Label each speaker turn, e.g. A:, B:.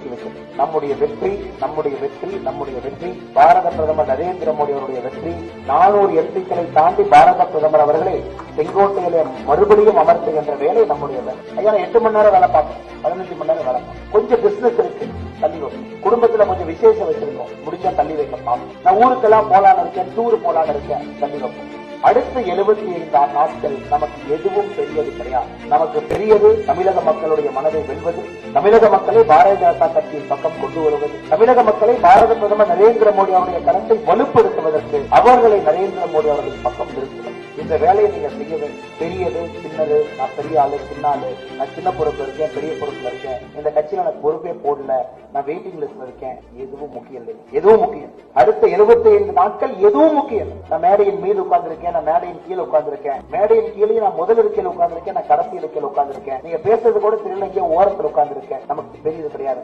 A: நிறுத்தி வைக்கிறது. நம்முடைய வெற்றி நம்முடைய வெற்றி நம்முடைய வெற்றி. பாரத பிரதமர் நரேந்திர மோடி அவருடைய வெற்றி. 400 எம்பிக்களை தாண்டி பாரத பிரதமர் அவர்களை செங்கோட்டையிலே மறுபடியும் அமர்த்துகின்ற வேலை நம்முடைய வேலை. ஐயா 8 மணி நேரம் வேலை பார்ப்போம், 15 மணி நேரம் வேலை பார்ப்போம். கொஞ்சம் பிசினஸ் இருக்கு, தள்ளி வைப்போம். குடும்பத்துல கொஞ்சம் விசேஷம் வச்சிருக்கோம், முடிஞ்சா தள்ளி வைக்க பார்ப்போம். நான் ஊருக்கெல்லாம் போலான்னு இருக்கேன், டூர் போலான்னு இருக்கேன், தள்ளி வைப்போம். அடுத்த 75 நாட்கள் நமக்கு எதுவும் பெரியது கிடையாது. நமக்கு பெரியது தமிழக மக்களுடைய மனதை வெல்வது, தமிழக மக்களை பாரதிய ஜனதா கட்சியின் பக்கம் கொண்டு வருவது, தமிழக மக்களை பாரத பிரதமர் நரேந்திர மோடி அவருடைய கருத்தை வலுப்படுத்துவதற்கு அவர்களை நரேந்திர மோடி அவர்களின் பக்கம் நிறுத்துவது. இந்த வேலையை நீங்க செய்ய வேண்டும். பெரியது சின்னது, நான் பெரிய ஆளு சின்ன ஆளு, நான் சின்ன பொறுப்புல இருக்கேன் பெரிய பொறுப்புல இருக்கேன், இந்த கட்சியில எனக்கு பொறுப்பே போடல, நான் வெயிட்டிங் லிஸ்ட்ல இருக்கேன், எதுவும் முக்கியம் இல்லை. எதுவும் முக்கியம் அடுத்த 75 நாட்கள் எதுவும் முக்கியம். நான் மேடையின் மீது உட்கார்ந்திருக்கேன், நான் மேடையின் கீழே உட்கார்ந்திருக்கேன், மேடையின் கீழே நான் முதல் இருக்கையில் உட்கார்ந்திருக்கேன், நான் கடைசி இருக்கையில் உட்கார்ந்திருக்கேன், நீங்க பேசுறது கூட தெரியல, இங்கே ஓரத்தில் உட்கார்ந்திருக்கேன், நமக்கு பெரியது கிடையாது.